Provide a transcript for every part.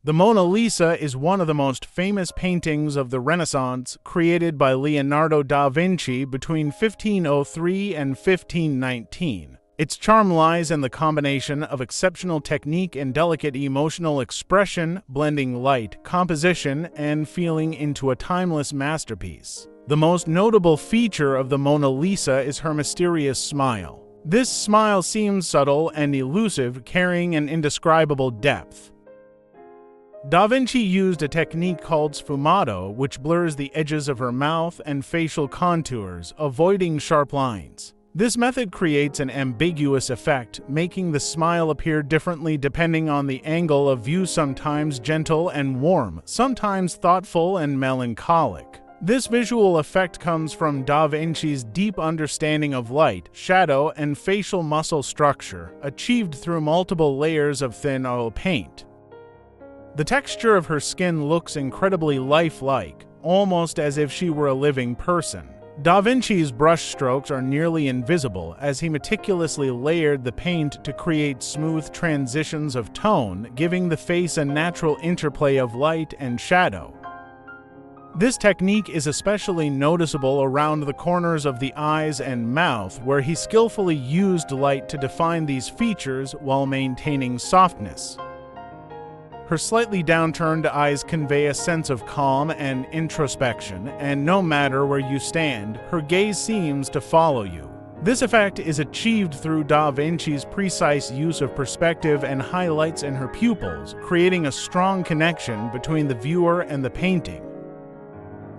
The Mona Lisa is one of the most famous paintings of the Renaissance, created by Leonardo da Vinci between 1503 and 1519. Its charm lies in the combination of exceptional technique and delicate emotional expression, blending light, composition, and feeling into a timeless masterpiece. The most notable feature of the Mona Lisa is her mysterious smile. This smile seems subtle and elusive, carrying an indescribable depth. Da Vinci used a technique called sfumato, which blurs the edges of her mouth and facial contours, avoiding sharp lines. This method creates an ambiguous effect, making the smile appear differently depending on the angle of view, sometimes gentle and warm, sometimes thoughtful and melancholic. This visual effect comes from Da Vinci's deep understanding of light, shadow, and facial muscle structure, achieved through multiple layers of thin oil paint. The texture of her skin looks incredibly lifelike, almost as if she were a living person. Da Vinci's brushstrokes are nearly invisible, as he meticulously layered the paint to create smooth transitions of tone, giving the face a natural interplay of light and shadow. This technique is especially noticeable around the corners of the eyes and mouth, where he skillfully used light to define these features while maintaining softness. Her slightly downturned eyes convey a sense of calm and introspection, and no matter where you stand, her gaze seems to follow you. This effect is achieved through Da Vinci's precise use of perspective and highlights in her pupils, creating a strong connection between the viewer and the painting.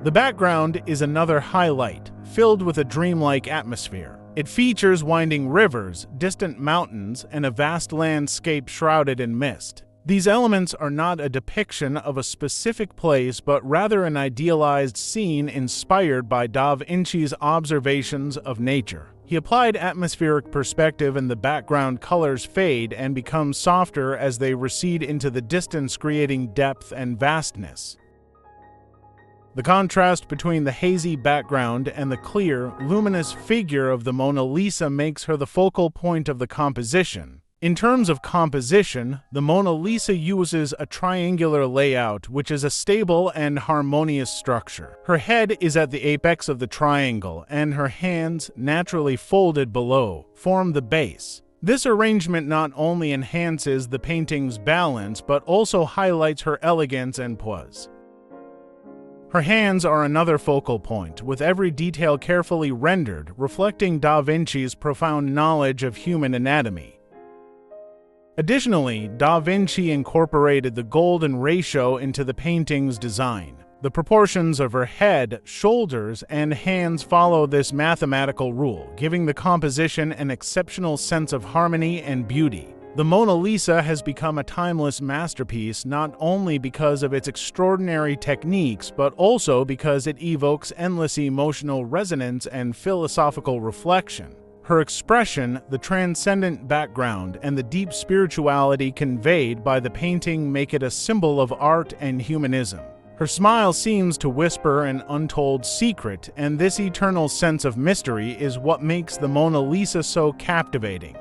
The background is another highlight, filled with a dreamlike atmosphere. It features winding rivers, distant mountains, and a vast landscape shrouded in mist. These elements are not a depiction of a specific place, but rather an idealized scene inspired by Da Vinci's observations of nature. He applied atmospheric perspective, and the background colors fade and become softer as they recede into the distance, creating depth and vastness. The contrast between the hazy background and the clear, luminous figure of the Mona Lisa makes her the focal point of the composition. In terms of composition, the Mona Lisa uses a triangular layout, which is a stable and harmonious structure. Her head is at the apex of the triangle, and her hands, naturally folded below, form the base. This arrangement not only enhances the painting's balance, but also highlights her elegance and poise. Her hands are another focal point, with every detail carefully rendered, reflecting Da Vinci's profound knowledge of human anatomy. Additionally, Da Vinci incorporated the golden ratio into the painting's design. The proportions of her head, shoulders, and hands follow this mathematical rule, giving the composition an exceptional sense of harmony and beauty. The Mona Lisa has become a timeless masterpiece not only because of its extraordinary techniques, but also because it evokes endless emotional resonance and philosophical reflection. Her expression, the transcendent background, and the deep spirituality conveyed by the painting make it a symbol of art and humanism. Her smile seems to whisper an untold secret, and this eternal sense of mystery is what makes the Mona Lisa so captivating.